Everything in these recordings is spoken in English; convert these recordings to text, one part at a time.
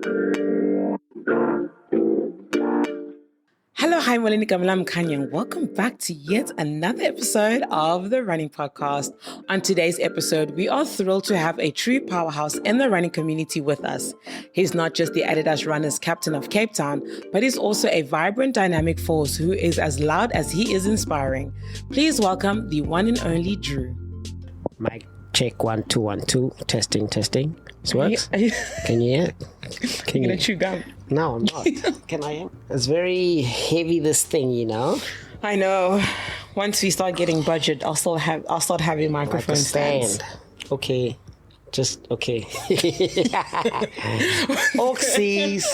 Hello, hi, Ngcaba, I'm Khanya, and welcome back to yet another episode of the Running Podcast. On today's episode, we are thrilled to have a true powerhouse in the running community with us. He's not just the Adidas Runners captain of Cape Town, but he's also a vibrant, dynamic force who is as loud as he is inspiring. Please welcome the one and only Drew. Mic check 1 2 1 2 testing. This works. Can you hear? Can you chew gum? No, I'm not. Can I? It's very heavy. This thing, you know. I know. Once we start getting budget, I'll start having microphone stands. Okay, just okay. Oxys.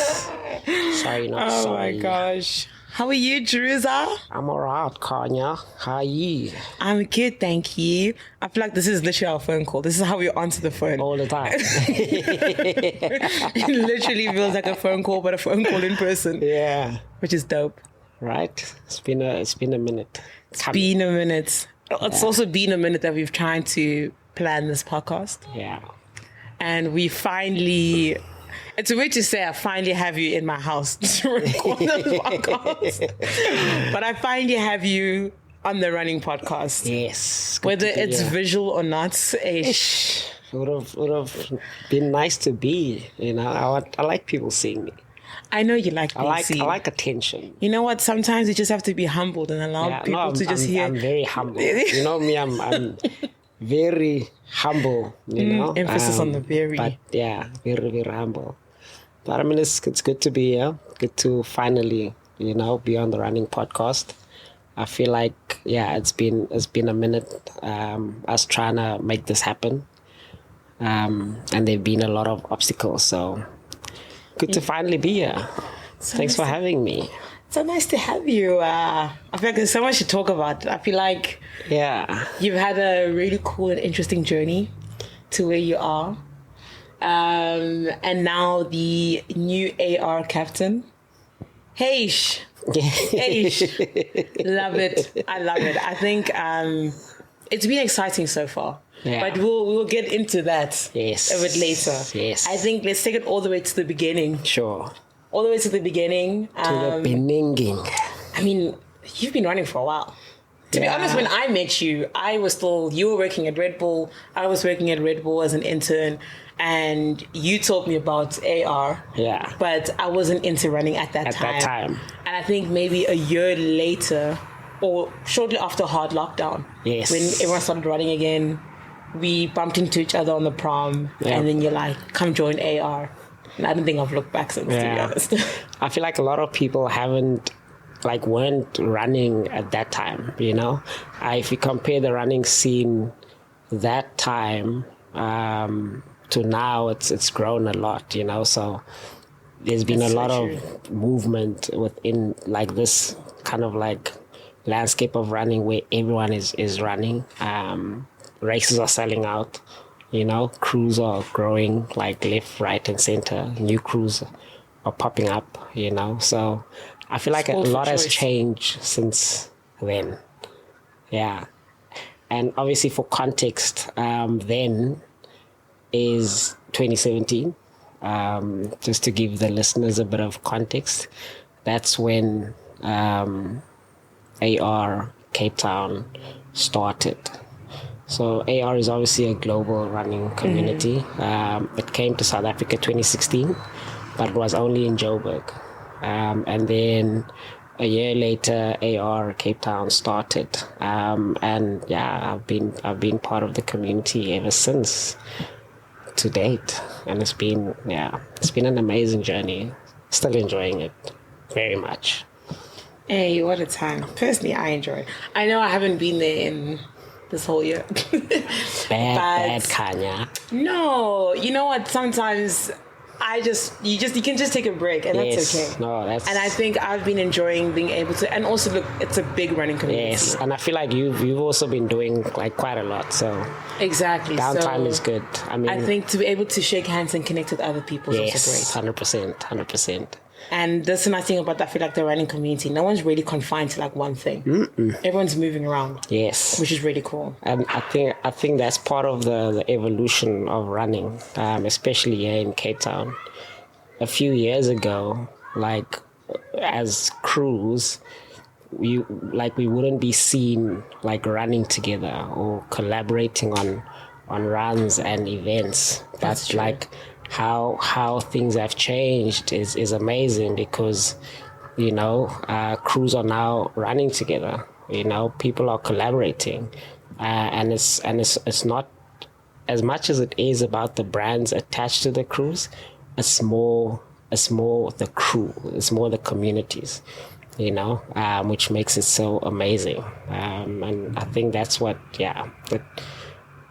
Sorry, not oh sorry. Oh my gosh. How are you, Druza? I'm alright, Khanya. How are you? I'm good, thank you. I feel like this is literally our phone call. This is how we answer the phone. All the time. It literally feels like a phone call, but a phone call in person. Yeah. Which is dope. Right? It's been a minute. It's been a minute. It's also been a minute that we've tried to plan this podcast. Yeah. And we finally... It's a way to say I finally have you in my house to record this podcast. But I finally have you on the Running Podcast. Yes. Whether it's visual or not. It would have been nice to be, you know. I like people seeing me. I know you like being seen. I like attention. You know what? Sometimes you just have to be humbled and allow people to just hear. I'm very humble. You know me, I'm very humble, you know. Emphasis on the very. But yeah, very, very humble. But I mean, it's good to be here. Good to finally, you know, be on the Running Podcast. I feel like, yeah, it's been a minute, us trying to make this happen. And there've been a lot of obstacles, so good to finally be here. Thanks for having me. So nice to have you. I feel like there's so much to talk about. I feel like you've had a really cool and interesting journey to where you are. And now the new AR captain. Heish. Love it. I love it. I think it's been exciting so far. Yeah. But we'll get into that a bit later. Yes. I think let's take it all the way to the beginning. Sure. All the way to the beginning. To the beginning. I mean, you've been running for a while. To be honest, when I met you, you were working at Red Bull. I was working at Red Bull as an intern. And you told me about AR. Yeah. But I wasn't into running at that time. And I think maybe a year later, or shortly after hard lockdown, when everyone started running again, we bumped into each other on the prom. And then you're like, come join AR. And I don't think I've looked back since, to be honest. I feel like a lot of people weren't running at that time, you know. If you compare the running scene that time to now, it's grown a lot, you know. So there's been a lot of movement within like this kind of like landscape of running where everyone is running. Races are selling out, you know. Crews are growing like left, right, and center. New crews are popping up, you know. So I feel like a lot has changed since then. Yeah. And obviously for context, then is 2017. Just to give the listeners a bit of context, that's when AR Cape Town started. So AR is obviously a global running community. It came to South Africa 2016, but it was only in Joburg. And then a year later, AR Cape Town started. And yeah, I've been part of the community ever since to date. And it's been an amazing journey. Still enjoying it very much. Hey, what a time. Personally, I enjoy it. I know I haven't been there in this whole year. Bad Khanya. No, you know what? Sometimes you can just take a break, and that's okay. And I think I've been enjoying being able to, and also look, it's a big running community. Yes, and I feel like you've also been doing like quite a lot. So exactly, downtime is good. I think to be able to shake hands and connect with other people is also great. 100%. And that's the nice thing about, I feel like, the running community. No one's really confined to like one thing. Everyone's moving around. Yes. Which is really cool. And I think that's part of the evolution of running, especially here in Cape Town. a few years ago, like as crews, we wouldn't be seen like running together or collaborating on runs and events. That's But true. like how things have changed is amazing because crews are now running together. People are collaborating, and it's not as much as it is about the brands attached to the crews. It's more the crew. It's more the communities, which makes it so amazing. And I think that's what,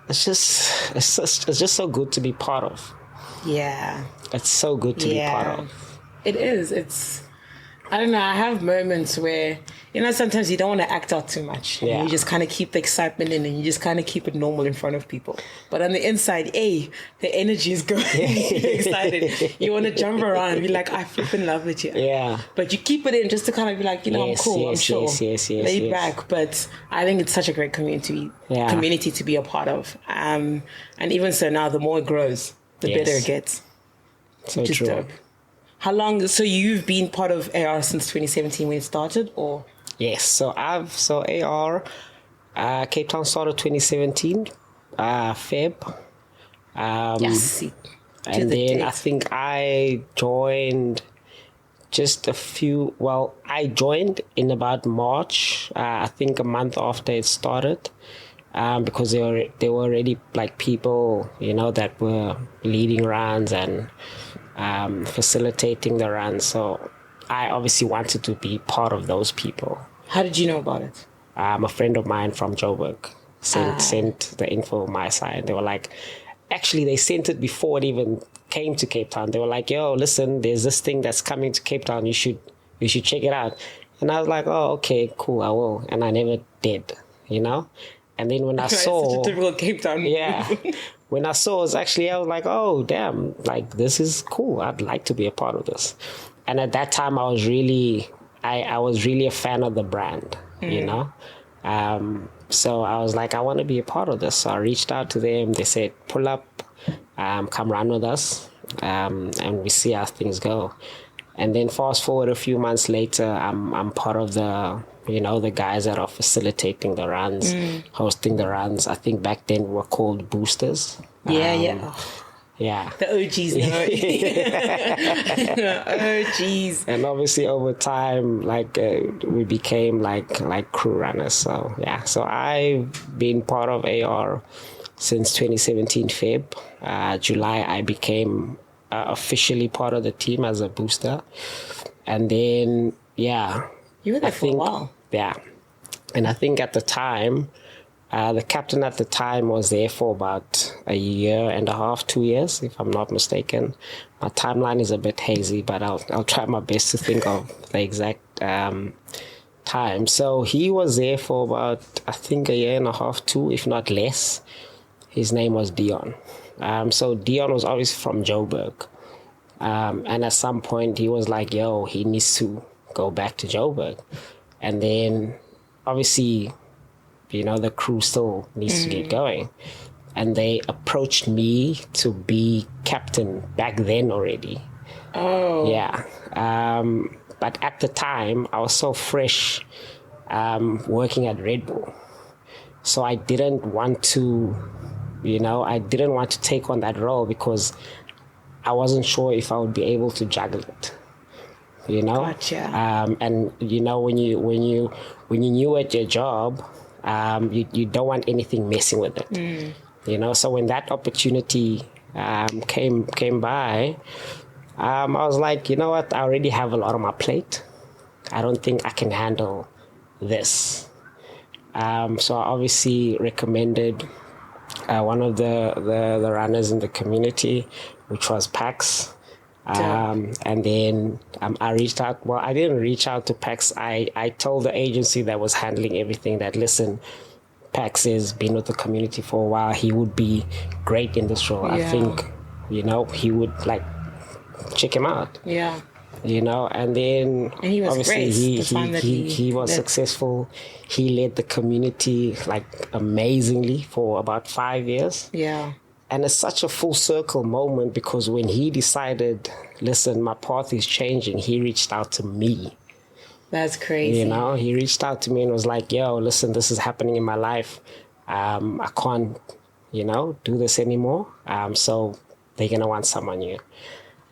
it's just so good to be part of. Yeah. It's so good to be part of. It is. I don't know, I have moments where, sometimes you don't want to act out too much. Yeah. You just kind of keep the excitement in and you just kind of keep it normal in front of people. But on the inside, the energy is going. You're excited. You want to jump around and be like, I flipping love it here. Yeah. But you keep it in just to kind of be like, I'm cool, I'm sure. Yes. Laid back. But I think it's such a great community to be a part of. And even so now, the more it grows, the better it gets. So true. Dope. How long? So you've been part of AR since 2017 when it started, or? Yes. So AR, Cape Town started 2017, Feb. Yes. And then I think I joined just a few. Well, I joined in about March. I think a month after it started. Because there were already like people, that were leading runs and facilitating the runs. So I obviously wanted to be part of those people. How did you know about it? A friend of mine from Joburg sent the info on my side. They were like, actually, they sent it before it even came to Cape Town. They were like, yo, listen, there's this thing that's coming to Cape Town. You should check it out. And I was like, oh, okay, cool, I will. And I never did, And then when I saw... Such a typical Cape Town. Yeah. When I saw it, I was like, oh, damn, like, this is cool. I'd like to be a part of this. And at that time, I was really a fan of the brand, So I was like, I want to be a part of this. So I reached out to them. They said, pull up, come run with us, and we see how things go. And then fast forward a few months later, I'm part of the guys that are facilitating the runs, hosting the runs. I think back then we were called boosters. Yeah. The OGs OGs. And obviously over time, we became like crew runners. So yeah. So I've been part of AR since 2017 Feb. July I became officially part of the team as a booster. And then you were there for a while. Yeah. And I think at the time, the captain at the time was there for about a year and a half, 2 years, if I'm not mistaken. My timeline is a bit hazy, but I'll try my best to think of the exact time. So he was there for about, I think, a year and a half, 2, if not less. His name was Dion. So Dion was always from Joburg. And at some point he was like, yo, he needs to go back to Joburg. And then obviously, the crew still needs to get going. And they approached me to be captain back then already. Oh. Yeah. But at the time, I was so fresh working at Red Bull. So I didn't want to, take on that role because I wasn't sure if I would be able to juggle it. Gotcha. And when you new at your job, you don't want anything messing with it. So when that opportunity came by, I was like, you know what, I already have a lot on my plate. I don't think I can handle this. So I obviously recommended one of the runners in the community, which was Pax. And then I reached out. Well, I didn't reach out to Pax. I told the agency that was handling everything that, listen, Pax has been with the community for a while. He would be great in this role. Yeah. I think, he would check him out. Yeah. And then and he was obviously great. he was successful. He led the community amazingly for about 5 years. Yeah. And it's such a full circle moment because when he decided, listen, my path is changing, he reached out to me. That's crazy. You know, he reached out to me and was like, yo, listen, this is happening in my life. I can't, do this anymore. So they're going to want someone new.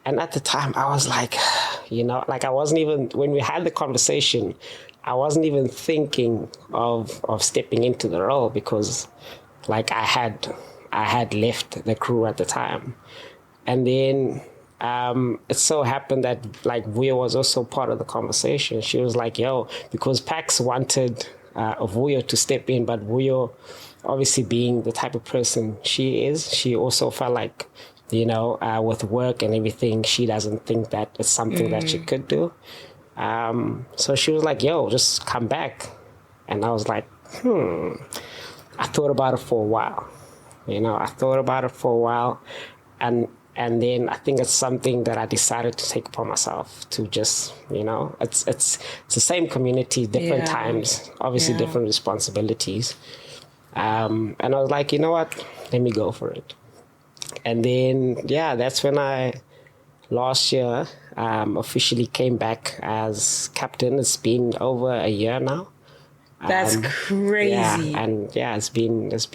And at the time, I was like, I wasn't even, when we had the conversation, I wasn't even thinking of stepping into the role because, like, I had left the crew at the time. And then it so happened that, like, Vuyo was also part of the conversation. She was like, yo, because Pax wanted Vuyo to step in, but Vuyo, obviously being the type of person she is, she also felt like, with work and everything, she doesn't think that it's something that she could do. So she was like, yo, just come back. And I was like, I thought about it for a while. And then I think it's something that I decided to take upon myself to just, it's the same community, different times, obviously different responsibilities. And I was like, you know what, let me go for it. And then, that's when I, last year, officially came back as captain. It's been over a year now. That's crazy. Yeah, and it's been Has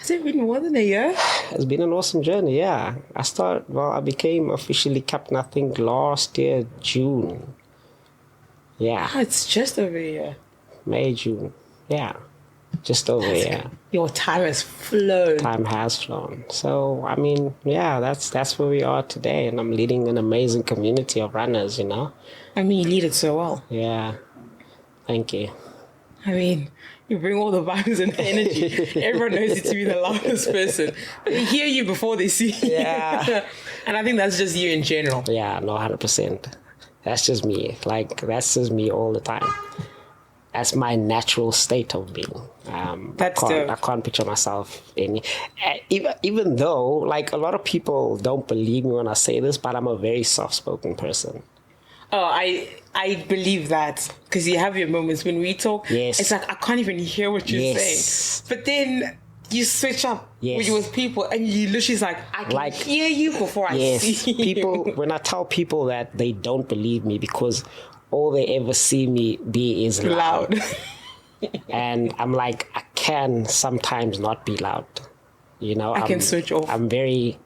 it been more than a year? It's been an awesome journey, yeah. I became officially captain, I think, last year, June. Yeah. Oh, it's just over a year. May, June. Yeah. Just over a year. Your time has flown. Time has flown. So, I mean, that's where we are today. And I'm leading an amazing community of runners, I mean, you lead it so well. Yeah. Thank you. I mean, you bring all the vibes and energy. Everyone knows you to be the loudest person. They hear you before they see you. Yeah. And I think that's just you in general. Yeah, no, 100%. That's just me. Like, that's just me all the time. That's my natural state of being. I can't picture myself even though, like, a lot of people don't believe me when I say this, but I'm a very soft-spoken person. Oh, I believe that because you have your moments when we talk. Yes. It's like I can't even hear what you're saying. But then you switch up with people and you literally like I can hear you before I see you. People, when I tell people that, they don't believe me because all they ever see me be is loud. And I'm like, I can sometimes not be loud. I can switch off. I'm very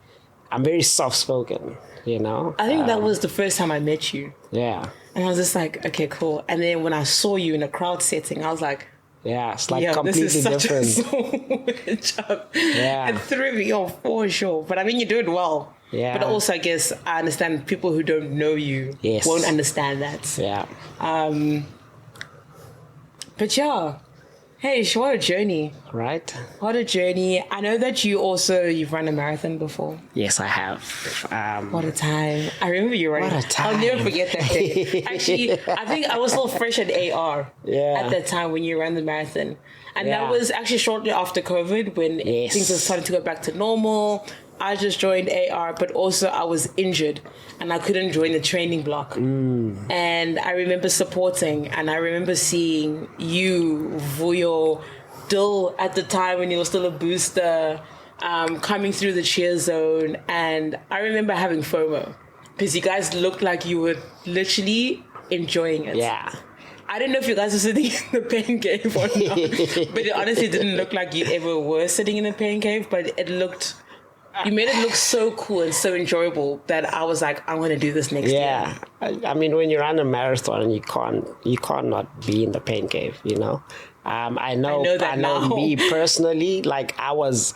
soft-spoken. I think that was the first time I met you. Yeah. And I was just like, okay, cool. And then when I saw you in a crowd setting, I was like, yeah, it's like completely this is such different. A job. Yeah. It threw me off for sure. But I mean, you do it well. Yeah. But also, I guess I understand people who don't know you won't understand that. Yeah. But yeah. Hey, what a journey. Right? What a journey. I know that you've run a marathon before. Yes, I have. What a time. I remember you running. What a time. I'll never forget that day. Actually, I think I was still fresh at AR at that time when you ran the marathon. And that was actually shortly after COVID when things were starting to go back to normal. I just joined AR, but also I was injured and I couldn't join the training block. And I remember supporting and I remember seeing you, Vuyo, Dill at the time when you were still a booster, coming through the cheer zone. And I remember having FOMO because you guys looked like you were literally enjoying it. Yeah. I don't know if you guys were sitting in the pain cave or not, but it honestly didn't look like you ever were sitting in the pain cave, but you made it look so cool and so enjoyable that I was like, I'm going to do this next year. Yeah. I mean, when you run a marathon, you can't not be in the pain cave, I know me personally, like I was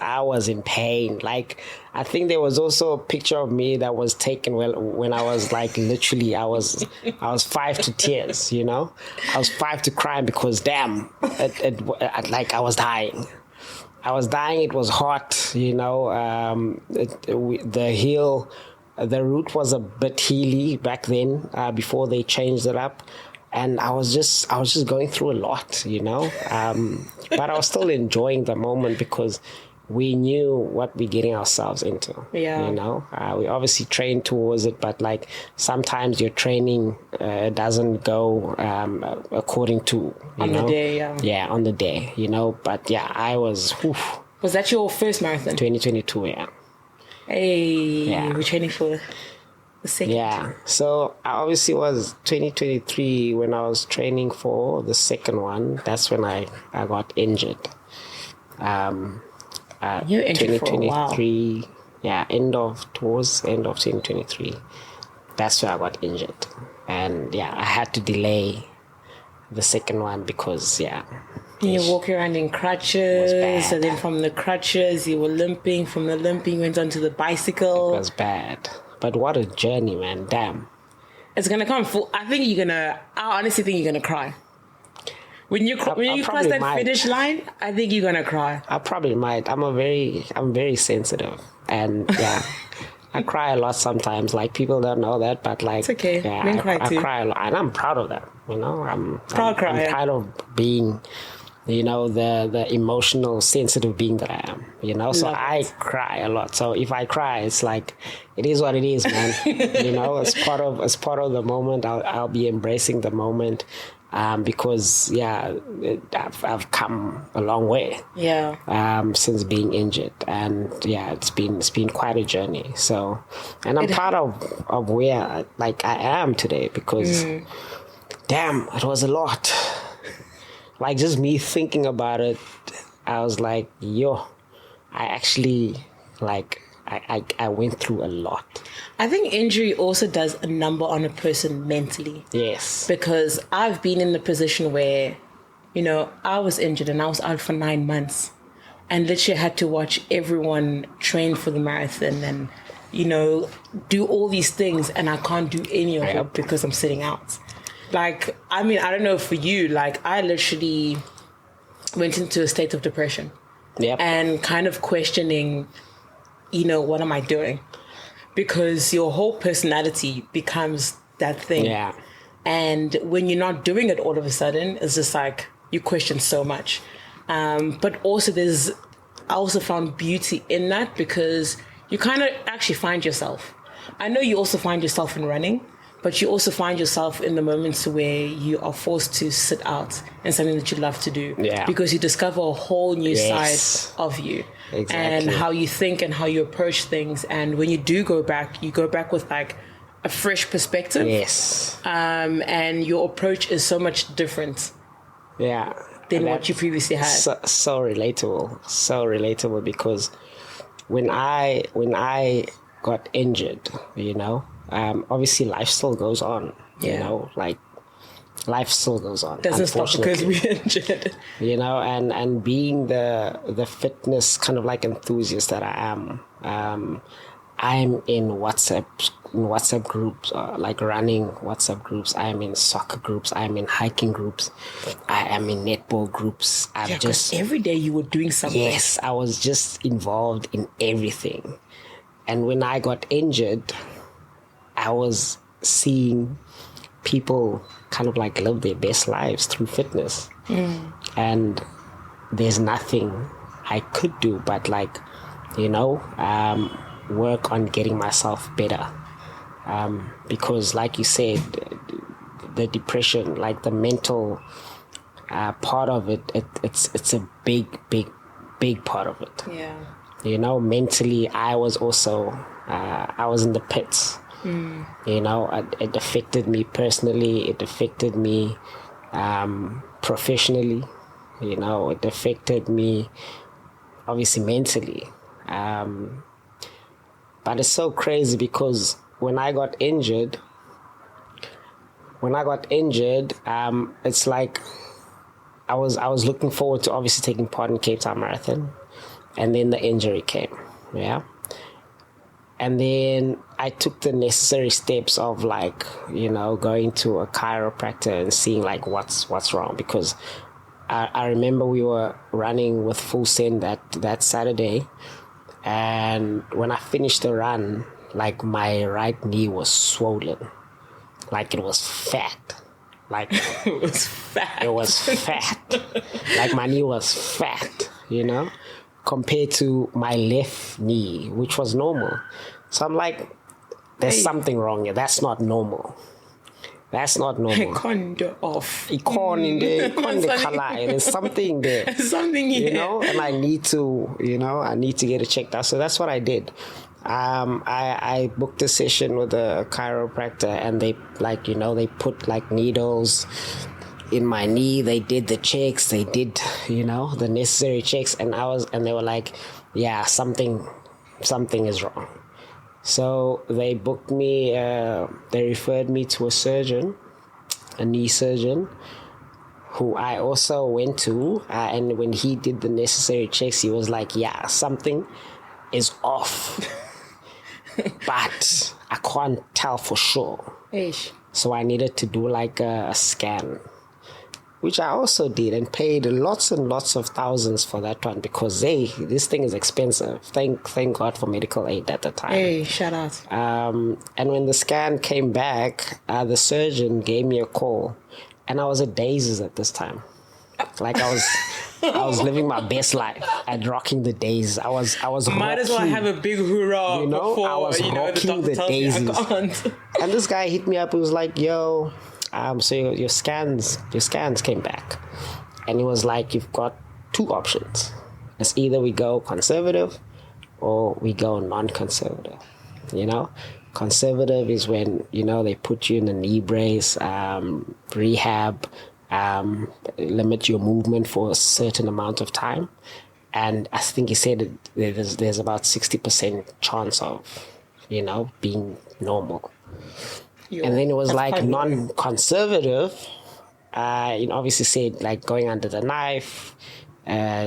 in pain. Like, I think there was also a picture of me that was taken when I was like, literally, I was 5 to tears, I was 5 to crying because damn, like I was dying. It was hot, the route was a bit hilly back then, before they changed it up. And I was just going through a lot, but I was still enjoying the moment because we knew what we're getting ourselves into. Yeah. We obviously trained towards it, but like sometimes your training doesn't go according to on the day. Yeah, on the day. But yeah, I was. Was that your first marathon? 2022. Yeah. Hey, Yeah. we're training for the second. Yeah. So I obviously was 2023 when I was training for the second one. That's when I got injured. You're injured for a while. 2023. Yeah, towards the end of 2023. That's where I got injured. And yeah, I had to delay the second one because You walk around in crutches, bad. and then from the crutches you were limping. From the limping, you went onto the it bicycle. was bad. But what a journey, man. Damn. It's gonna come full. I honestly think you're gonna cry. When you cross probably that might. finish line, I think you're gonna cry. I probably might. I'm very sensitive, and yeah, I cry a lot sometimes. Like people don't know that, but like It's okay. Yeah, Men cry too. I cry a lot, and I'm proud of that. You know, I'm Proud crier. proud of being, the emotional, sensitive being that I am. So Love I cry a lot. So if I cry, it's like it is what it is, man. As part of the moment, I'll be embracing the moment. Because I've come a long way. Yeah. Since being injured, and it's been quite a journey. So, and I'm proud of where I am today because, damn, it was a lot. Like just me thinking about it, I was like, yo, I actually I went through a lot. I think injury also does a number on a person mentally. Yes. Because I've been in the position where, I was injured and I was out for 9 months and literally had to watch everyone train for the marathon and, do all these things and I can't do any of it because I'm sitting out. Like, I mean, I don't know for you, like I literally went into a state of depression. Yep. And kind of questioning, what am I doing? Because your whole personality becomes that thing. Yeah. And when you're not doing it all of a sudden, it's just like you question so much. But also I also found beauty in that because you kind of actually find yourself. I know you also find yourself in running, but you also find yourself in the moments where you are forced to sit out in something that you love to do. Yeah. Because you discover a whole new side of you. Exactly. And how you think and how you approach things. And when you do go back, you go back with like a fresh perspective. Yes. And your approach is so much different. Yeah. Than what you previously had. So relatable because when I got injured, obviously life still goes on. Like life still goes on. Doesn't stop because we're injured. And being the fitness kind of like enthusiast that I am, I'm in WhatsApp groups, like running WhatsApp groups. I am in soccer groups. I am in hiking groups. I am in netball groups. Every day you were doing something. Yes, I was just involved in everything. And when I got injured, I was seeing people kind of like live their best lives through fitness. And there's nothing I could do but work on getting myself better. Because like you said, the depression, like the mental part of it's a big part of it. Yeah. Mentally, I was also, I was in the pits. It affected me personally. It affected me professionally. It affected me obviously mentally. But it's so crazy because when I got injured, it's like I was looking forward to obviously taking part in Cape Town Marathon, and then the injury came. Yeah. And then I took the necessary steps of going to a chiropractor and seeing what's wrong, because I remember we were running with full send that Saturday, and when I finished the run, my right knee was swollen, it was fat. It was fat. It was fat. My knee was fat, compared to my left knee, which was normal. So I'm like, there's something wrong here. That's not normal. That's not normal. Off. There's something there. Something here. And I need to get it checked out. So that's what I did. I booked a session with a chiropractor, and they they put like needles in my knee. They did the checks. They did the necessary checks, and they were like, yeah, something is wrong. So they booked me. They referred me to a surgeon, a knee surgeon, who I also went to. And when he did the necessary checks, he was like, yeah, something is off. But I can't tell for sure. Eish. So I needed to do like a scan, which I also did, and paid lots and lots of thousands for that one, because this thing is expensive. Thank God for medical aid at the time. Hey, shout out. And when the scan came back, the surgeon gave me a call, and I was at Daisies at this time. Like I was living my best life at rocking the Daisies. I was might as well have a big hoorah before I was rocking the Daisies. I can't. And this guy hit me up. He was like, "Yo, so your scans came back," and he was like, "You've got two options. It's either we go conservative or we go non-conservative. Conservative is when they put you in a knee brace, rehab." Limit your movement for a certain amount of time, and I think he said there's about 60% chance of being normal. And then it was like non-conservative. Obviously said like going under the knife,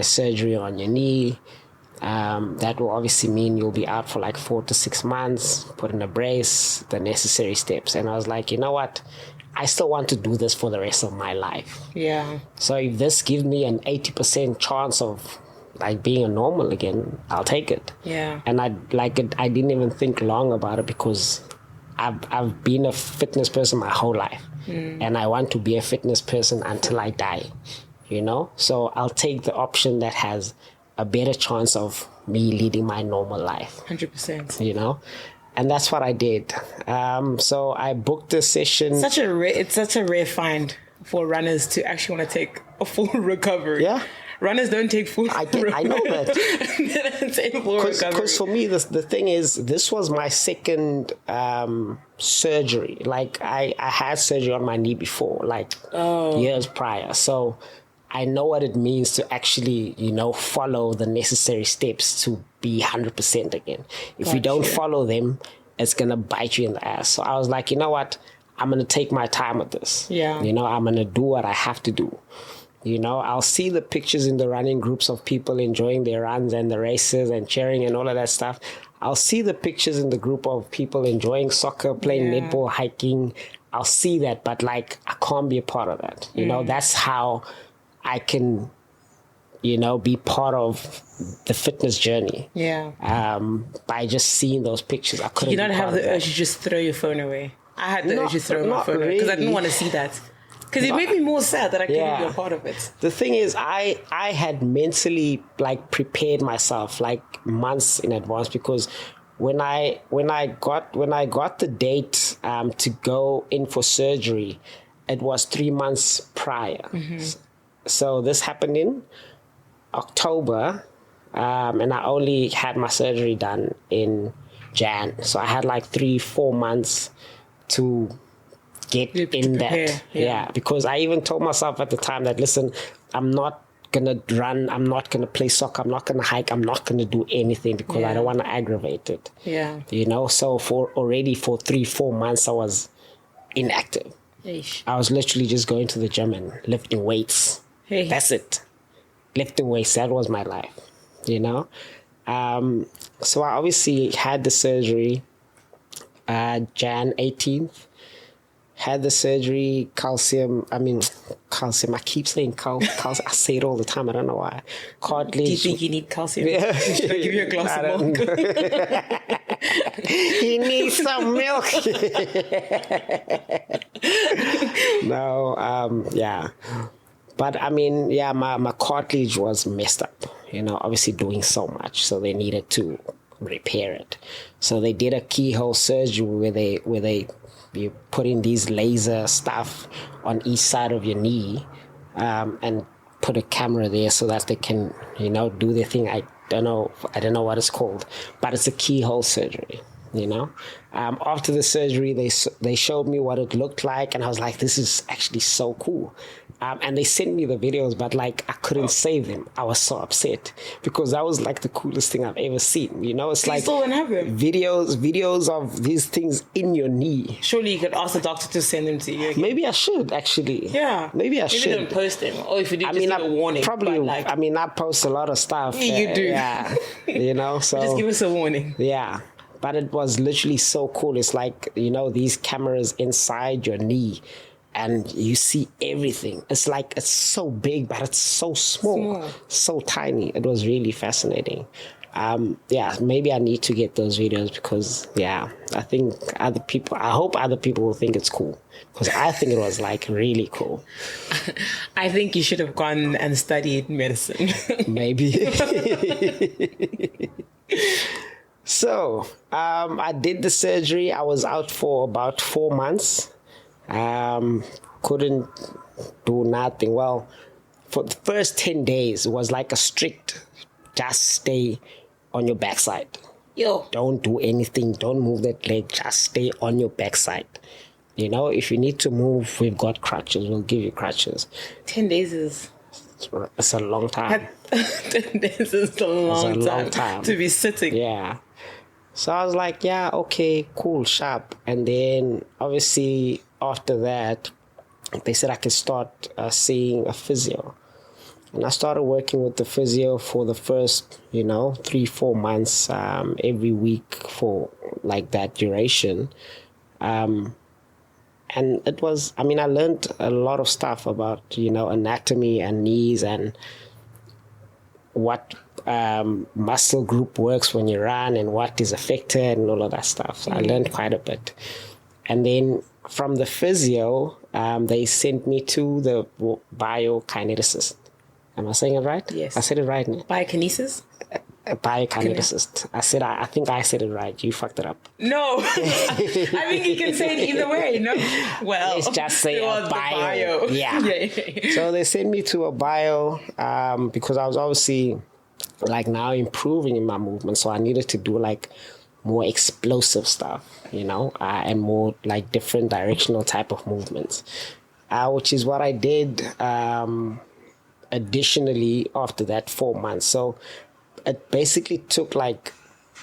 surgery on your knee. That will obviously mean you'll be out for like 4 to 6 months, put in a brace, the necessary steps. And I was like, you know what? I still want to do this for the rest of my life. Yeah. So if this gives me an 80% chance of like being a normal again, I'll take it. Yeah. And I didn't even think long about it, because I've been a fitness person my whole life. And I want to be a fitness person until I die. So I'll take the option that has a better chance of me leading my normal life. 100%. And that's what I did. So I booked a session. It's such a rare find for runners to actually want to take a full recovery. Yeah. Runners don't take full recovery. I know that. They don't take full recovery. Because for me, the thing is, this was my second surgery. Like, I had surgery on my knee before, like years prior. So I know what it means to actually, follow the necessary steps to be 100% again. If you don't follow them, it's going to bite you in the ass. So I was like, you know what? I'm going to take my time with this. Yeah. I'm going to do what I have to do. I'll see the pictures in the running groups of people enjoying their runs and the races and cheering and all of that stuff. I'll see the pictures in the group of people enjoying soccer, playing netball, hiking. I'll see that, but like, I can't be a part of that. That's how I can, be part of the fitness journey. Yeah. By just seeing those pictures, I couldn't. You don't have the urge to just throw your phone away. I had the urge to throw my phone away because I didn't want to see that. Because it made me more sad that I couldn't be a part of it. The thing is, I had mentally like prepared myself like months in advance, because when I got the date to go in for surgery, it was 3 months prior. Mm-hmm. So this happened in October, and I only had my surgery done in Jan. So I had like 3-4 months to get in that. Yeah, because I even told myself at the time that, listen, I'm not going to run, I'm not going to play soccer, I'm not going to hike, I'm not going to do anything because I don't want to aggravate it. Yeah. So for 3-4 months I was inactive. Eish. I was literally just going to the gym and lifting weights. Hey. That's it. Lifting weights, that was my life, So I obviously had the surgery Jan 18th. Had the surgery, calcium, I keep saying calcium, I say it all the time, I don't know why. Cartilage. Do you think you need calcium? Yeah. Should I give you a glass of milk? He needs some milk. No, yeah. But my cartilage was messed up, obviously doing so much, so they needed to repair it. So they did a keyhole surgery where they you put in these laser stuff on each side of your knee, and put a camera there so that they can, do their thing. I don't know what it's called, but it's a keyhole surgery. After the surgery, they showed me what it looked like, and I was like, this is actually so cool. And they sent me the videos, but like I couldn't save them. I was so upset because that was like the coolest thing I've ever seen. It's like still don't have them. Videos of these things in your knee. Surely you could ask the doctor to send them to you again. Maybe I should actually. Yeah. Maybe I should. Maybe don't post them, or if you do, just give a warning. Probably. Like, I post a lot of stuff. Yeah, you do. Yeah. So just give us a warning. Yeah. But it was literally so cool. It's like, these cameras inside your knee and you see everything. It's like, it's so big, but it's so small. So tiny. It was really fascinating. Maybe I need to get those videos because, I hope other people will think it's cool because I think it was like really cool. I think you should have gone and studied medicine. Maybe. So, I did the surgery. I was out for about 4 months. Couldn't do nothing. Well, for the first 10 days, it was like a strict, just stay on your backside. Don't do anything. Don't move that leg. Just stay on your backside. If you need to move, we've got crutches. We'll give you crutches. 10 days is... It's a long time. 10 days is a long time to be sitting. Yeah. So I was like, yeah, okay, cool, sharp. And then obviously after that, they said I could start seeing a physio. And I started working with the physio for the first, 3-4 months, every week for like that duration. And it was, I learned a lot of stuff about, anatomy and knees and what muscle group works when you run and what is affected and all of that stuff. So I learned quite a bit. And then from the physio, they sent me to the biokineticist. Am I saying it right? Yes. I said it right now. Biokinesis? Biokineticist. I think I said it right. You fucked it up. No. I think you can say it either way, no? Well, let's just say a bio. Yeah. Yeah. So they sent me to a bio because I was obviously like now improving in my movement. So I needed to do like more explosive stuff, and more like different directional type of movements, which is what I did additionally after that 4 months. So it basically took like,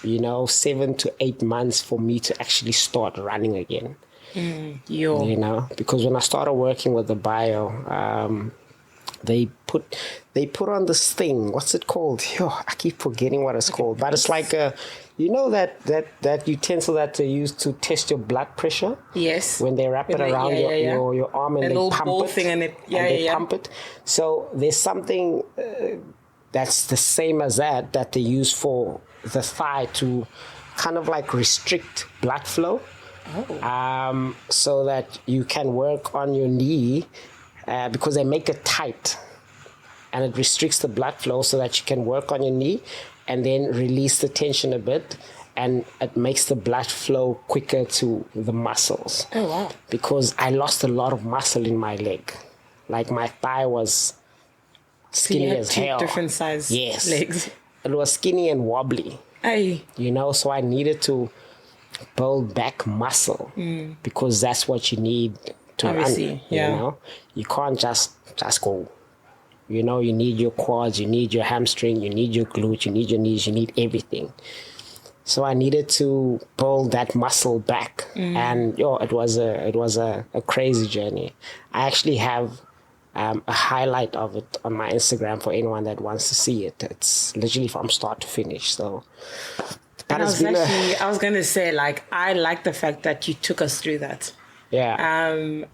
7 to 8 months for me to actually start running again. Because when I started working with the bio, they put on this thing. What's it called? I keep forgetting what it's called. But it's like that utensil that they use to test your blood pressure. Yes. When they wrap it around your arm and a they little pump ball it. Thing and it. Yeah, and they pump it. So there's something that's the same as that they use for the thigh to kind of like restrict blood flow. Oh. So that you can work on your knee because they make it tight and it restricts the blood flow so that you can work on your knee and then release the tension a bit, and it makes the blood flow quicker to the muscles. Oh, wow. Because I lost a lot of muscle in my leg. Like my thigh was skinny as hell. Different size legs. It was skinny and wobbly. Aye. So I needed to build back muscle because that's what you need to Obviously, run. You can't just go. You need your quads, you need your hamstring, you need your glute, you need your knees, you need everything. So I needed to build that muscle back, and it was a crazy journey. I actually have a highlight of it on my Instagram for anyone that wants to see it. It's literally from start to finish. So. And I was going to say, like, I like the fact that you took us through that. Yeah.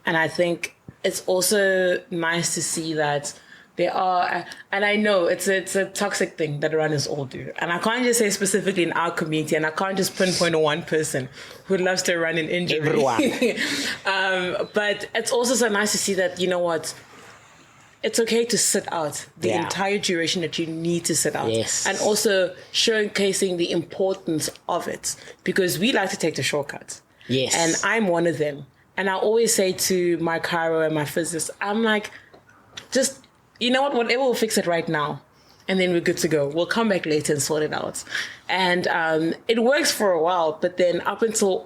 And I think it's also nice to see that there are, and I know it's a toxic thing that runners all do. And I can't just say specifically in our community, and I can't just pinpoint one person who loves to run in injury. Everyone. But it's also so nice to see that, it's okay to sit out the entire duration that you need to sit out. Yes. And also showcasing the importance of it, because we like to take the shortcuts. Yes. And I'm one of them. And I always say to my chiro and my physicist, I'm like, just, whatever will fix it right now. and then we're good to go. We'll come back later and sort it out. And it works for a while, but then up until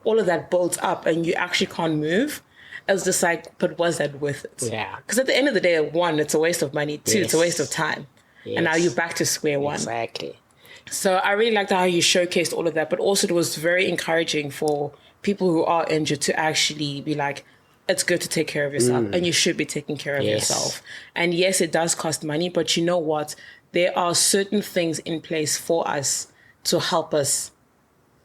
all of that builds up and you actually can't move, it's just like, but was that worth it? Yeah. Because at the end of the day, one, it's a waste of money. Two, it's a waste of time. Yes. And now you're back to square one. Exactly. So I really liked how you showcased all of that, but also it was very encouraging for people who are injured to actually be like, it's good to take care of yourself and you should be taking care of yourself. And yes, it does cost money, but you know what? There are certain things in place for us to help us,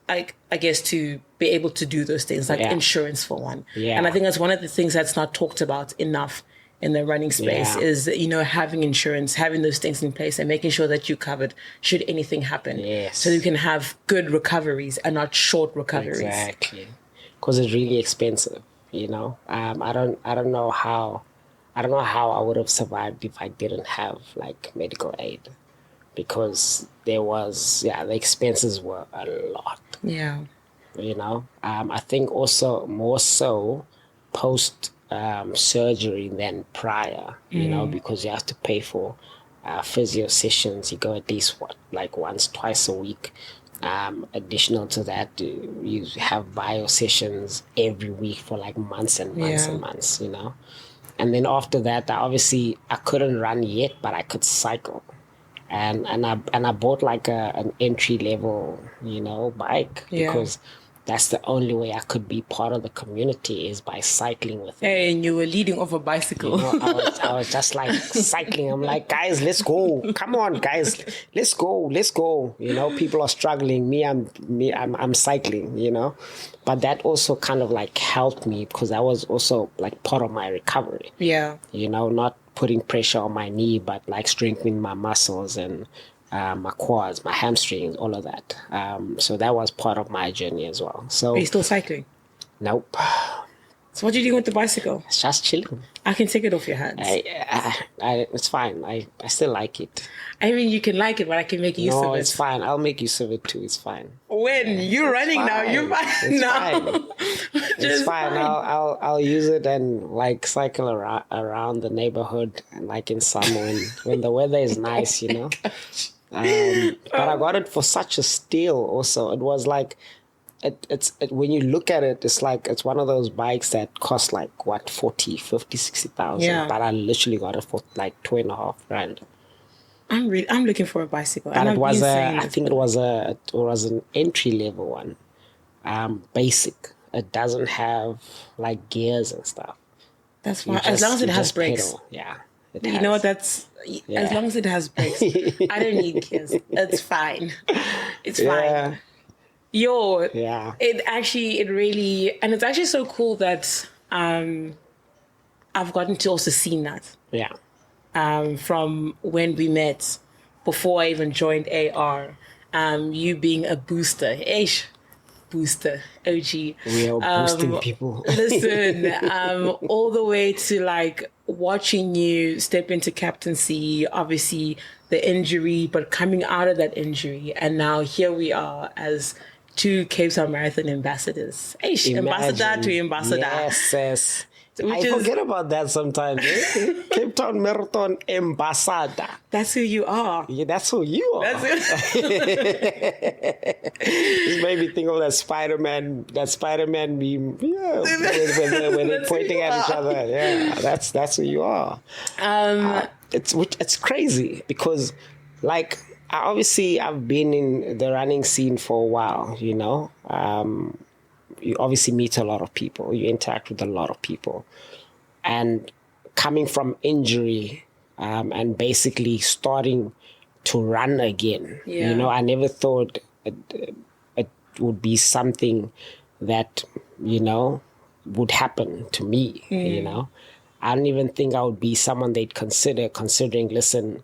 I guess, to be able to do those things, like insurance for one. Yeah. And I think that's one of the things that's not talked about enough in the running space is, you know, having insurance, having those things in place and making sure that you're covered should anything happen. Yes. So you can have good recoveries and not short recoveries. Exactly. Because it's really expensive, you know. I don't know how I would have survived if I didn't have like medical aid, because there was the expenses were a lot. Yeah. You know. I think also more so post surgery than prior, you know, because you have to pay for physio sessions. You go at least once, twice a week. Additional to that, you have bio sessions every week for like months and months and months, you know. And then after that, I couldn't run yet, but I could cycle. And I bought like an entry level, you know, bike because that's the only way I could be part of the community is by cycling with it. Hey, and you were leading off a bicycle. You know, I was just like cycling. I'm like, guys, let's go. Come on, guys, let's go. You know, people are struggling. I'm cycling. You know, but that also kind of like helped me because that was also like part of my recovery. Yeah. You know, not putting pressure on my knee, but like strengthening my muscles and my quads, my hamstrings, all of that. So that was part of my journey as well. So Are you still cycling? Nope. So what are you doing with the bicycle? It's just chilling. I can take it off your hands. It's fine. I still like it. I mean, you can like it, but I can make use of it. No, it's fine. I'll make use of it too. It's fine. When you're running now, you're fine. It's now. fine. It's fine. I'll use it and like cycle around the neighborhood, like in summer when the weather is nice, you know. But I got it for such a steal. Also, it was like. It's when you look at it, it's like it's one of those bikes that cost like what 40, 50, 60,000. Yeah. But I literally got it for like $2.5 grand. I'm looking for a bicycle. But and it was I think it was an entry level one, basic. It doesn't have like gears and stuff. That's fine. As long as it has brakes. Pedal. Yeah. You know what? As long as it has brakes. I don't need gears. It's fine. It's fine. It really, and it's actually so cool that I've gotten to also see that. Yeah. From when we met, before I even joined AR, you being a booster. Booster, OG. We are boosting people. Listen, all the way to like watching you step into captaincy, obviously the injury, but coming out of that injury. And now here we are as two Cape Town Marathon ambassadors. Ambassador to ambassador. Yes. I forget about that sometimes. Eh? Cape Town Marathon ambassador. That's who you are. Yeah, that's who you are. This made me think of that Spider-Man meme. Yeah, when they're pointing at each other. Yeah, that's who you are. It's crazy because, like, I've been in the running scene for a while, you know. You obviously meet a lot of people. You interact with a lot of people. And coming from injury and basically starting to run again, you know, I never thought it would be something that, you know, would happen to me, you know. I don't even think I would be someone they'd considering, listen,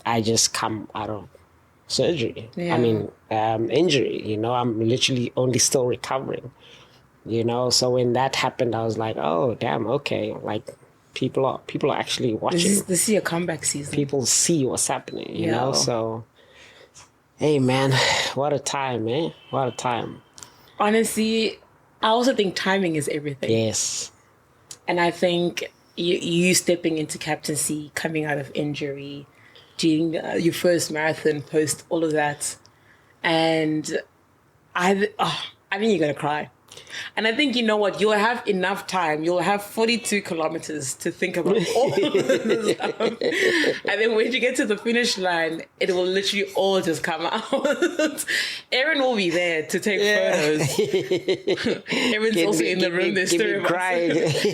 I just come out of surgery. Yeah. I mean, injury, you know, I'm literally only still recovering, you know. So when that happened, I was like, oh, damn, okay. Like people are actually watching. This is your comeback season. People see what's happening, you know. So, hey, man, what a time, man. What a time. Honestly, I also think timing is everything. Yes. And I think you stepping into captaincy, coming out of injury, doing your first marathon, post all of that, and I think you're gonna cry. And I think, you know what, you'll have enough time. You'll have 42 kilometers to think about all of this stuff. And then when you get to the finish line, it will literally all just come out. Erin will be there to take photos. Erin's also in the room. There's three of us.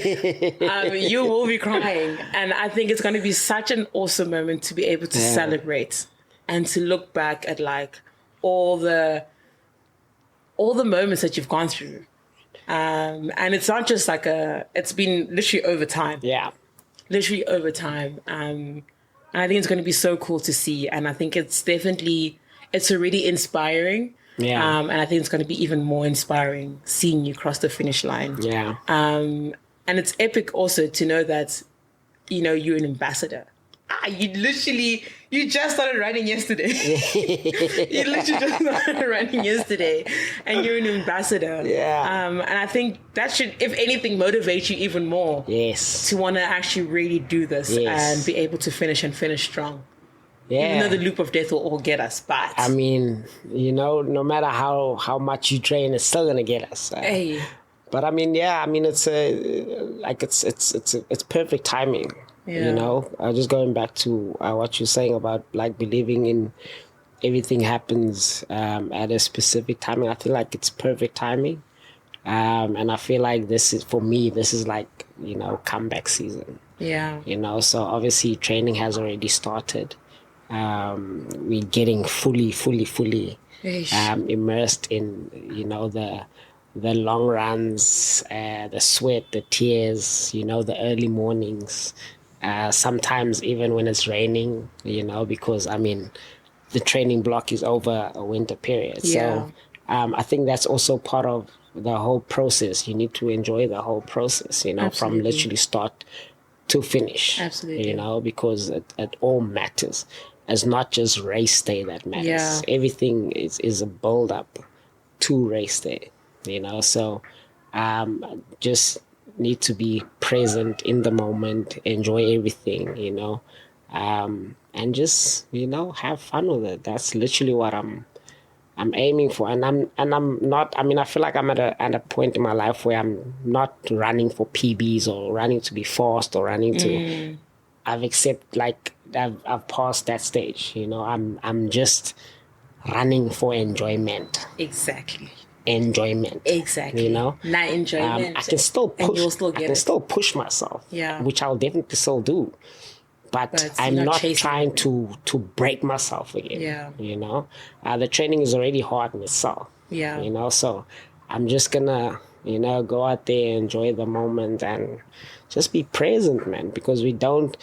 You will be crying. And I think it's going to be such an awesome moment to be able to celebrate and to look back at like all the moments that you've gone through. And it's not just like it's been literally over time. Yeah. Literally over time. And I think it's going to be so cool to see. And I think it's already inspiring. Yeah. And I think it's going to be even more inspiring seeing you cross the finish line. Yeah. And it's epic also to know that, you know, you're an ambassador. You just started running yesterday. You literally just started running yesterday, and you're an ambassador. Yeah. And I think that should, if anything, motivate you even more. Yes. To want to actually really do this and be able to finish strong. Yeah. Even though the loop of death will all get us, but I mean, you know, no matter how much you train, it's still gonna get us. Hey. But I mean, it's it's perfect timing. Yeah. You know, just going back to what you're saying about like believing in everything happens at a specific timing. I feel like it's perfect timing. And I feel like this is like, you know, comeback season. Yeah. You know, so obviously training has already started. We're getting fully immersed in, you know, the long runs, the sweat, the tears, you know, the early mornings. Sometimes even when it's raining, you know, because I mean, the training block is over a winter period. Yeah. So I think that's also part of the whole process. You need to enjoy the whole process, you know, Absolutely. from literally start to finish. Absolutely. You know, because it all matters. It's not just race day that matters. Yeah. Everything is a build up to race day, you know. So just need to be present in the moment, enjoy everything, you know, and just, you know, have fun with it. That's literally what I'm aiming for. And I'm not, I mean, I feel like I'm at a point in my life where I'm not running for PBs or running to be fast or running to I've passed that stage, you know. I'm just running for enjoyment. Exactly. Enjoyment. Exactly. You know? Not enjoyment. I can still push. And you'll still get it. Still push myself. Yeah. Which I'll definitely still do. But I'm not trying to break myself again. Yeah. You know? The training is already hard in itself. Yeah. You know, so I'm just gonna, you know, go out there, enjoy the moment and just be present, man. Because we don't,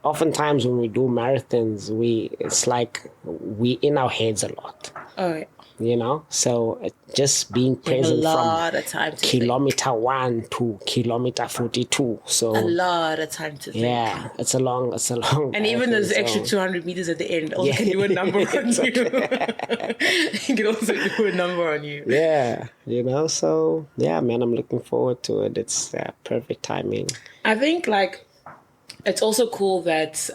oftentimes when we do marathons, it's like we in our heads a lot. Oh, yeah. You know, so just being present from kilometer 1 to kilometer 42. So a lot of time to think. Yeah, it's a long. And even those extra 200 meters at the end also can do a number on you. It can also do a number on you. Yeah, you know. So yeah, man, I'm looking forward to it. It's perfect timing. I think like it's also cool that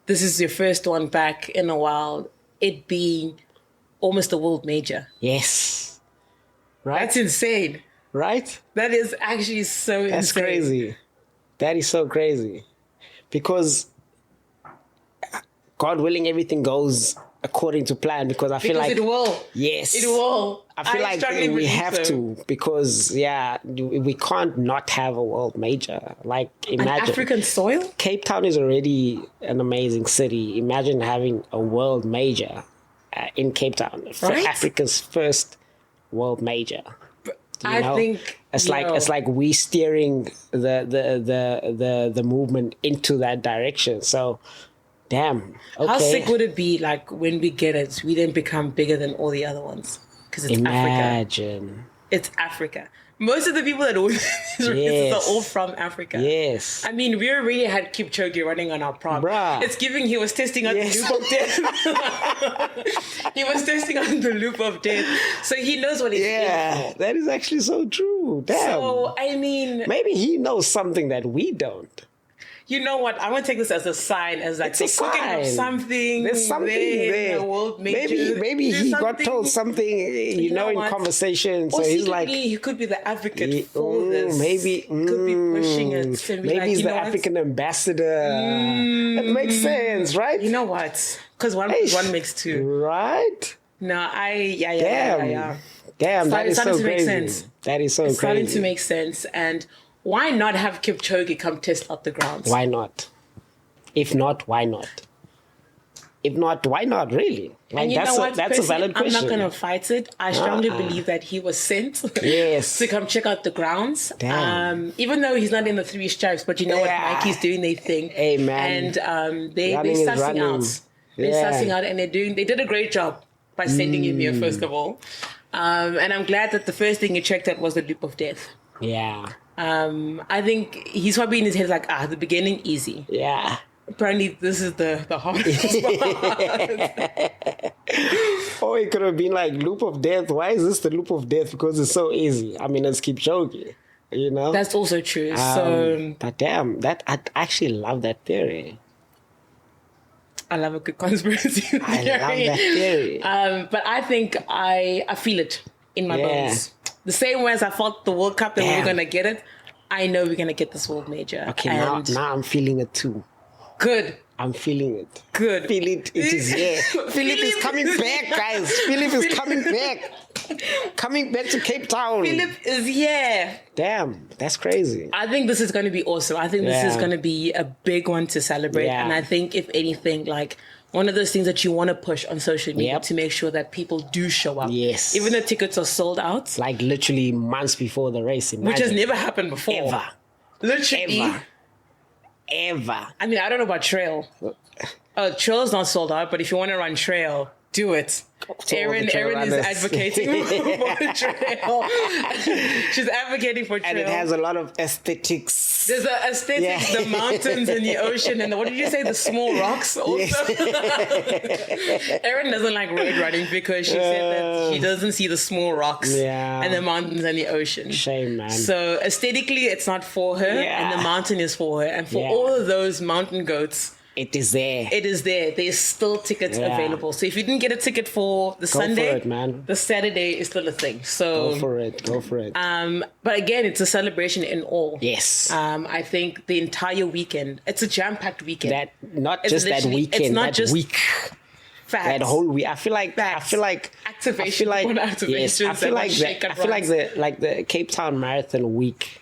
this is your first one back in a while. It being almost a world major. Yes. Right? That's insane. Right? That is actually so insane. That's crazy. That is so crazy. Because God willing, everything goes according to plan. Because I feel like it will. Yes. It will. I feel like we have to. Because, we can't not have a world major. Like, imagine. An African soil? Cape Town is already an amazing city. Imagine having a world major in Cape Town for Africa's first world major. I think it's like we steering the movement into that direction. So, damn. Okay. How sick would it be like when we get it, we then become bigger than all the other ones because it's Africa. It's Africa. Most of the people that win these races are all from Africa. Yes. I mean, we already had Kipchoge running on our prom. Bruh. It's giving he was testing on the loop of death. He was testing on the loop of death. So he knows what he's in for. That is actually so true. Damn. So, I mean... Maybe he knows something that we don't. You know what? I want to take this as a sign, as like It's a cooking up sign. something. There's something there. In the world Maybe he got told something, you know, in what? conversation. So Or he's secretly, like, he could be the advocate for this. maybe could be pushing it. To be maybe like, he's you the know what? African ambassador. It makes sense, right? You know what? Because one plus one makes two. Right? No, yeah. Damn, that is starting so to make crazy. sense. That is so It's starting crazy. to make sense. And why not have Kipchoge come test out the grounds? Why not? If not, why not? If not, why not? Really? Like, And you know what? That's a valid question. I'm not going to fight it. I strongly believe that he was sent Yes. to come check out the grounds. Damn. Even though he's not in the three stripes, but you know what? Nike's doing their thing. Hey, man. And they're Running is sussing running. out. They're Yeah. sussing out, and they did a great job by sending him here, first of all. And I'm glad that the first thing he checked out was the loop of death. Yeah. I think he's probably in his head like, the beginning, easy. Yeah. Apparently, this is the hardest part. Or it could have been like loop of death. Why is this the loop of death? Because it's so easy. I mean, it's Kipchoge, you know? That's also true. But damn, I actually love that theory. I love a good conspiracy theory. I love that theory. But I think I feel it in my bones. The same way as I felt the World Cup that we were going to get it, I know we're going to get this world major. Okay, and now I'm feeling it too. Good. I'm feeling it. Good. Feel it. It is here. Philip is coming back, guys. Philip is coming back. Coming back to Cape Town. Philip is here. Damn, that's crazy. I think this is going to be awesome. I think this is going to be a big one to celebrate. Yeah. And I think, if anything, like one of those things that you want to push on social media to make sure that people do show up. Yes. Even though tickets are sold out. Like literally months before the race. Imagine. Which has never happened before. Ever. Literally. Ever. I mean, I don't know about trail. Trail is not sold out, but if you want to run trail, do it. Erin is advocating for the trail. She's advocating for trail. And it has a lot of aesthetics. There's an aesthetic, the mountains and the ocean, and what did you say? The small rocks also? Erin doesn't like road running because she said that she doesn't see the small rocks and the mountains and the ocean. Shame, man. So aesthetically, it's not for her, and the mountain is for her. And for all of those mountain goats, it is there. it is there. There's still tickets available. So if you didn't get a ticket for the Sunday, for it, man. the Saturday is still a thing. So Go for it. but again, it's a celebration in all. Yes. I think the entire weekend, it's a jam-packed weekend. That not It's just that literally- weekend, it's not that just week. Facts. That whole week. I feel like Activation. yes, I feel like the Cape Town Marathon week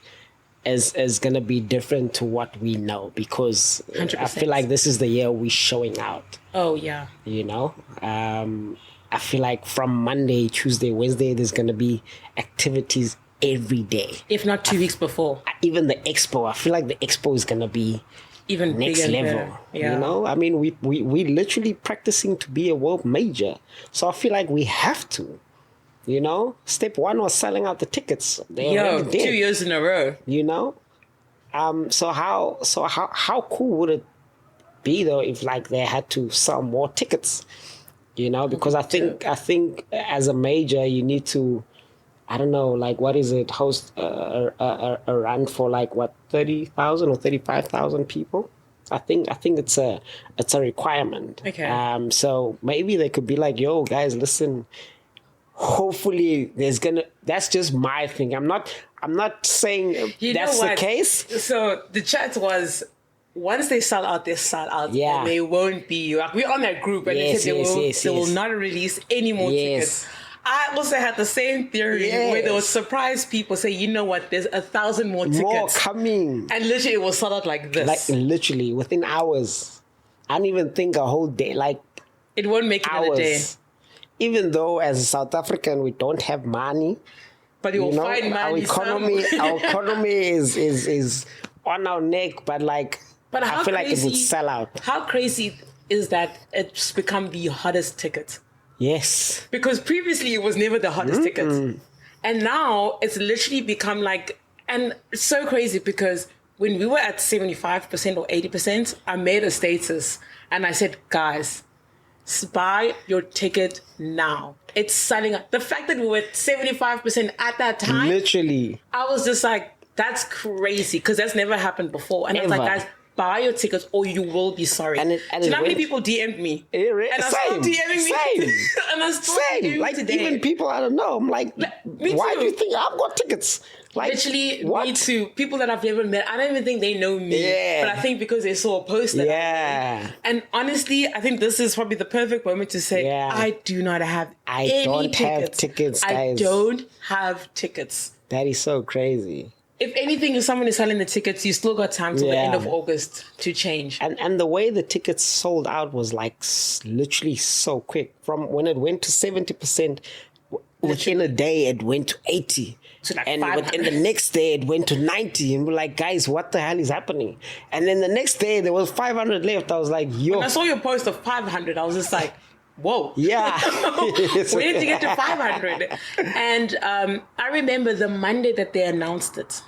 is gonna be different to what we know, because 100%. I feel like this is the year we're showing out. Oh yeah. You know, I feel like from Monday, Tuesday, Wednesday, there's gonna be activities every day. If not 2 weeks before. Even the expo, I feel like the expo is gonna be Even next bigger, level. yeah. You know, I mean, we literally practicing to be a world major, so I feel like we have to. You know, step one was selling out the tickets. They already did. 2 years in a row. You know, so how cool would it be though if like they had to sell more tickets? You know, because I think as a major you need to, I don't know, like what is it, host a run for like what, 30,000 or 35,000 people. I think it's a requirement. Okay. So maybe they could be like, yo guys, listen. Hopefully that's just my thing. I'm not saying that's the case. So the chat was, once they sell out, they sell out. Yeah. And they won't be, like, we're on that group and they said they will not release any more tickets. I also had the same theory where they would surprise people, say, you know what, there's 1,000 more tickets. More coming. And literally it will sell out like this. Like literally within hours. I don't even think a whole day, like it won't make it in a day. Even though as a South African we don't have money, but you will find money. Our economy is on our neck, but like I feel like it would sell out. How crazy is that it's become the hottest ticket? Yes. Because previously it was never the hottest ticket. And now it's literally become like, and it's so crazy because when we were at 75% or 80%, I made a status and I said, guys, buy your ticket now. It's selling out. The fact that we were at 75% at that time, literally, I was just like, that's crazy, because that's never happened before. And I was like, guys, buy your tickets or you will be sorry. And Do you know how many people DM'd me? And I'm still DMing me. And I'm still DMing Like today. even people I don't know, I'm like, me why too. do you think I've got tickets? Like, literally, what? me too. People that I've never met, I don't even think they know me. Yeah. But I think because they saw a post that I made. And honestly, I think this is probably the perfect moment to say, I do not have any don't tickets. have tickets, I guys. don't have tickets. That is so crazy. If anything, if someone is selling the tickets, you still got time till the end of August to change. And the way the tickets sold out was like literally so quick. From when it went to 70%, within a day it went to 80. So like and 500. within the next day it went to 90. And we're like, guys, what the hell is happening? And then the next day there was 500 left. I was like, yo. When I saw your post of 500, I was just like, whoa. Yeah. We need to get to 500. And I remember the Monday that they announced it.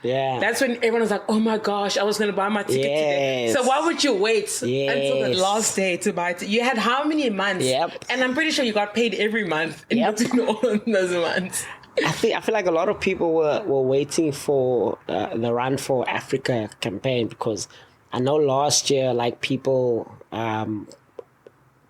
Yeah. That's when everyone was like, oh my gosh, I was going to buy my ticket today. So why would you wait until the last day to buy it? You had how many months? Yep. And I'm pretty sure you got paid every month in between all of those months. I feel like a lot of people were waiting for the Run for Africa campaign, because I know last year, like, people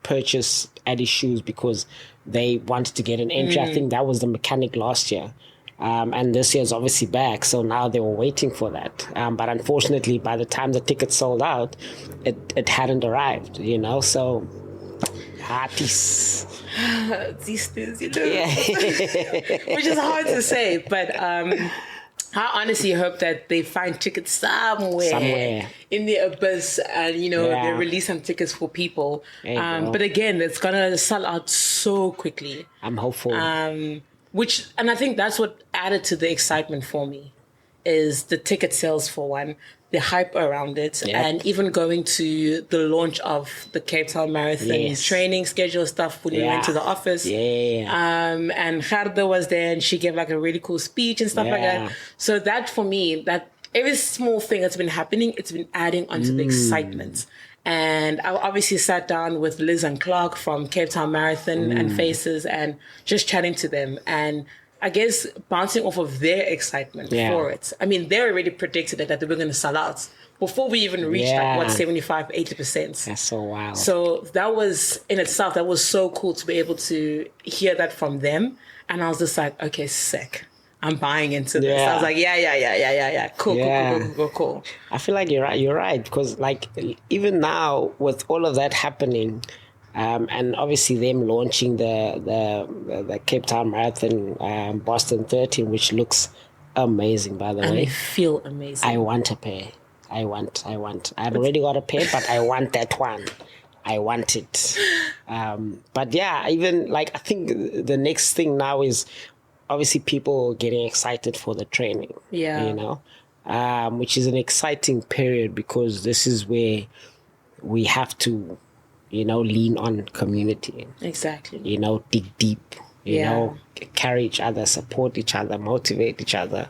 purchased Addy shoes because they wanted to get an entry. I think that was the mechanic last year. And this year's obviously back, so now they were waiting for that. But unfortunately, by the time the tickets sold out, it hadn't arrived, you know, so... These things, you know. Which is hard to say, but I honestly hope that they find tickets somewhere in the abyss, and they release some tickets for people. But again, it's gonna sell out so quickly. I'm hopeful. And I think that's what added to the excitement for me, is the ticket sales for one, the hype around it, and even going to the launch of the Cape Town Marathon training schedule stuff when we went to the office. And Gerda was there, and she gave like a really cool speech and stuff like that. So that, for me, that every small thing that's been happening, it's been adding onto the excitement. And I obviously sat down with Liz and Clark from Cape Town Marathon and Faces, and just chatting to them, and I guess bouncing off of their excitement for it. I mean, they already predicted it, that they were going to sell out before we even reached 75, 80%. That's so wild. So that was, in itself, that was so cool to be able to hear that from them. And I was just like, okay, sick. I'm buying into this. I was like, yeah. Cool. I feel like you're right. Because like, even now with all of that happening, and obviously them launching the Cape Town Marathon, Boston 13, which looks amazing, by the way. They feel amazing. I want a pair. I want. I've already got a pair, but I want that one. I want it. But yeah, even like, I think the next thing now is obviously people getting excited for the training. Yeah. You know, which is an exciting period, because this is where we have to, lean on community. Exactly. Dig deep, you know, carry each other, support each other, motivate each other.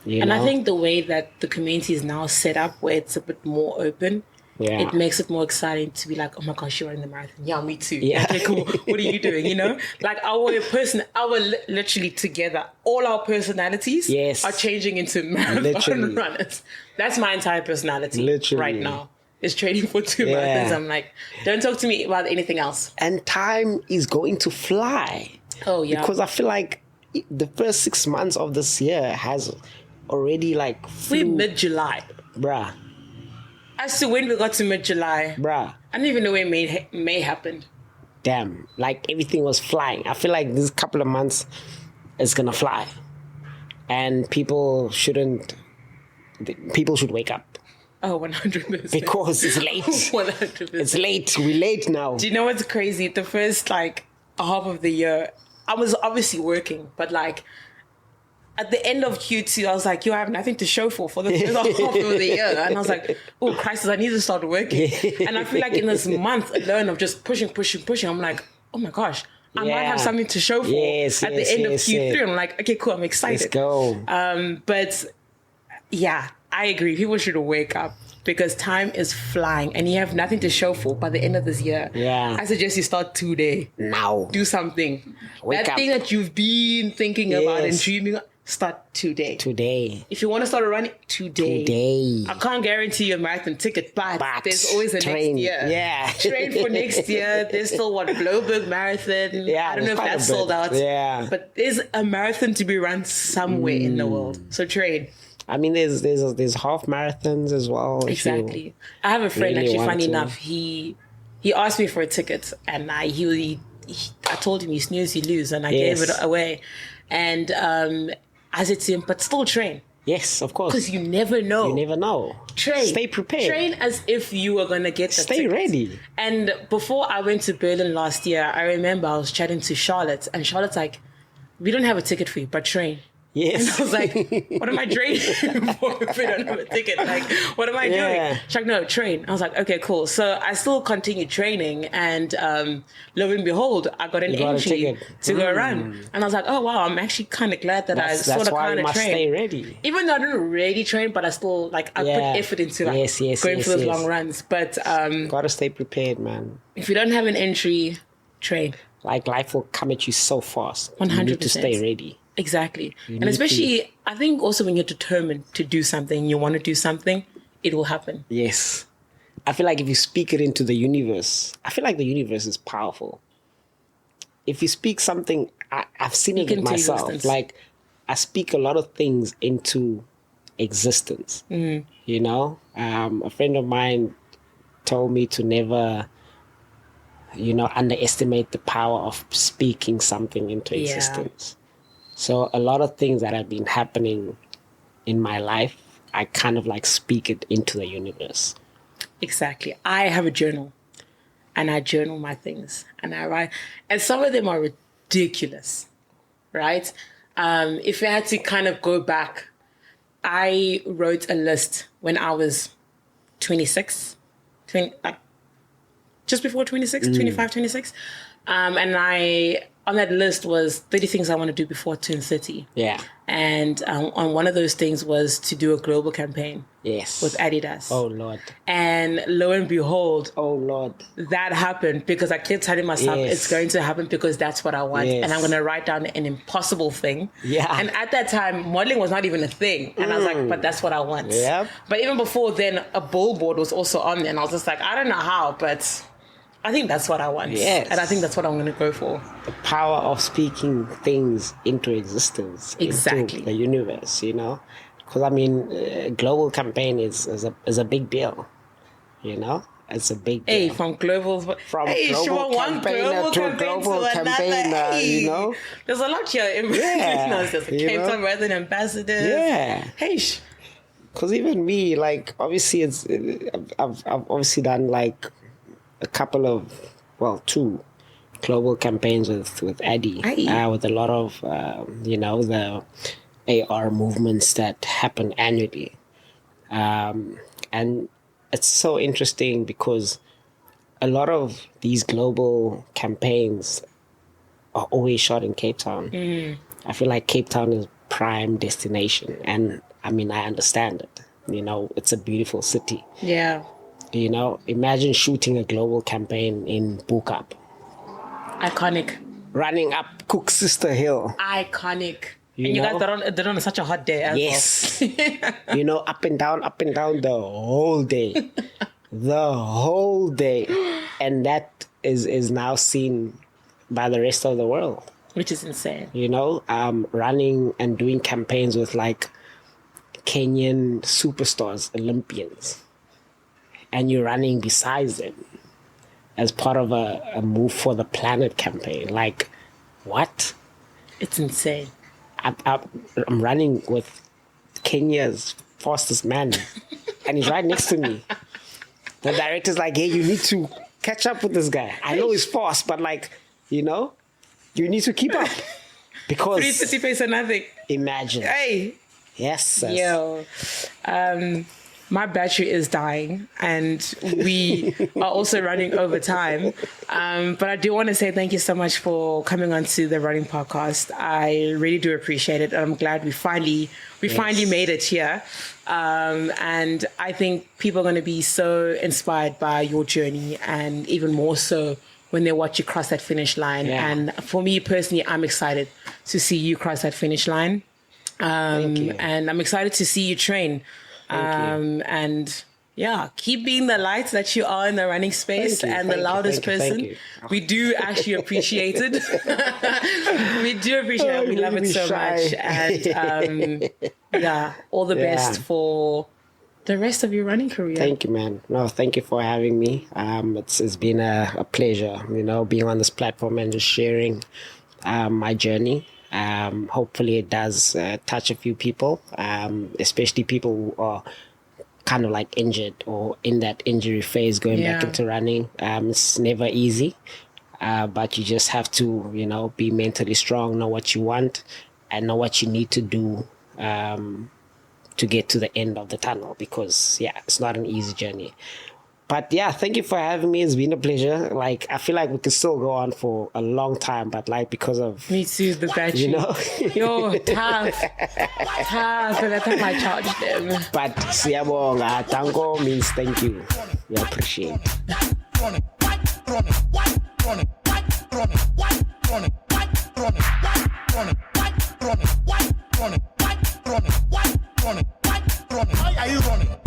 I think the way that the community is now set up, where it's a bit more open, it makes it more exciting to be like, oh my gosh, you're running the marathon. Yeah, me too. Yeah. Okay, cool. What are you doing? Like literally together, all our personalities are changing into marathon runners. That's my entire personality right now. Is training for 2 marathons. I'm like, don't talk to me about anything else. And time is going to fly. Oh, yeah. Because I feel like the first 6 months of this year has already like we're mid-July. Bruh. As to when we got to mid-July. Bruh. I don't even know when May happened. Damn. Like, everything was flying. I feel like this couple of months is going to fly. And people should wake up. Oh, 100%. Because it's late. 100%. It's late. We're late now. Do you know what's crazy? The first, half of the year, I was obviously working, but, at the end of Q2, I was like, I have nothing to show for the first half of the year. And I was like, oh, crisis, I need to start working. And I feel like in this month alone of just pushing, I'm like, oh my gosh, I might have something to show for at the end of Q3. I'm like, okay, cool, I'm excited. Let's go. But yeah, I agree. People should wake up, because time is flying and you have nothing to show for by the end of this year. Yeah. I suggest you start today. Now. Do something. Wake that up. thing that you've been thinking about and dreaming, start today. Today. If you want to start running today. I can't guarantee you a marathon ticket, but there's always a train. next year. Yeah. Train for next year. There's still Bloomberg Marathon. Yeah, I don't know if that's sold out. Yeah. But there's a marathon to be run somewhere in the world. So train. I mean, there's half marathons as well. Exactly. I have a friend, really actually, funny want to. enough, he asked me for a ticket, and I told him, you snooze, you lose, and I gave it away. And I said to him, but still train. Yes, of course. Because you never know. You never know. Train. Stay prepared. Train as if you were going to get the Stay ready. And before I went to Berlin last year, I remember I was chatting to Charlotte, and Charlotte's like, we don't have a ticket for you, but train. Yes. And I was like, what am I training for if we don't have a ticket? Like, what am I doing? She's like, no, train. I was like, okay, cool. So I still continued training, and lo and behold, I got an entry to go run. And I was like, oh, wow, I'm actually kind of glad that I sort of kind of trained. Stay ready. Even though I didn't really train, but I still, like, I put effort into going for those long runs. But gotta stay prepared, man. If you don't have an entry, train. Like, life will come at you so fast. 100%. You need to stay ready. Exactly. And especially, I think also when you're determined to do something, you want to do something, it will happen. Yes. I feel like if you speak it into the universe, I feel like the universe is powerful. If you speak something, I've seen it with myself. Existence. Like, I speak a lot of things into existence. You know? A friend of mine told me to never, underestimate the power of speaking something into existence. So a lot of things that have been happening in my life, I kind of like speak it into the universe. Exactly. I have a journal, and I journal my things, and I write, and some of them are ridiculous, right? If I had to kind of go back, I wrote a list when I was 26, just before 26, 25, 26. And on that list was 30 things I want to do before I turn 30. Yeah. And on one of those things was to do a global campaign. Yes. With Adidas. Oh, Lord. And lo and behold. Oh, Lord. That happened because I kept telling myself it's going to happen because that's what I want. And I'm going to write down an impossible thing. Yeah. And at that time, modeling was not even a thing. And I was like, but that's what I want. Yep. But even before then, a billboard was also on there. And I was just like, I don't know how, but I think that's what I want. Yes. And I think that's what I'm going to go for. The power of speaking things into existence. Exactly. Into the universe, Because, I mean, global campaign is a big deal, It's a big deal. Hey, from global campaigner to a global campaigner, There's a lot here. There's a Cape Town Marathon ambassadors. Yeah. Hey, because even me, like, obviously, I've obviously done, like, a couple of, two global campaigns with Addy, with a lot of, the AR movements that happen annually. And it's so interesting because a lot of these global campaigns are always shot in Cape Town. I feel like Cape Town is prime destination. And, I mean, I understand it. It's a beautiful city. Yeah. Imagine shooting a global campaign in Bukap. Iconic. Running up Cook Sister Hill. Iconic. And you guys did on such a hot day as well. Up and down the whole day. The whole day. And that is now seen by the rest of the world. Which is insane. Running and doing campaigns with like Kenyan superstars, Olympians. And you're running beside them as part of a Move for the Planet campaign. Like, what? It's insane. I'm running with Kenya's fastest man, and he's right next to me. The director's like, hey, you need to catch up with this guy. I know he's fast, but like, you need to keep up. Because... 360 pace or nothing. Imagine. Hey. Yes. Yo. My battery is dying and we are also running over time. But I do want to say thank you so much for coming on to the Running Podcast. I really do appreciate it. I'm glad we finally made it here. And I think people are going to be so inspired by your journey, and even more so when they watch you cross that finish line. Yeah. And for me personally, I'm excited to see you cross that finish line. Thank you. And I'm excited to see you train. Thank you. And yeah, keep being the light that you are in the running space and the loudest person. We do actually appreciate it. We do appreciate it. We love it so much. And yeah, all the best for the rest of your running career. Thank you, man. No, thank you for having me. It's been a pleasure, being on this platform and just sharing my journey. Hopefully it does touch a few people, especially people who are kind of like injured or in that injury phase going back into running. It's never easy, but you just have to, be mentally strong, know what you want and know what you need to do to get to the end of the tunnel, because it's not an easy journey. But thank you for having me. It's been a pleasure. Like, I feel like we could still go on for a long time, but like, because of me too, the battery. Yo, tough. By the time I charged them. But siyabonga, tango means thank you. We appreciate it. Why are you running?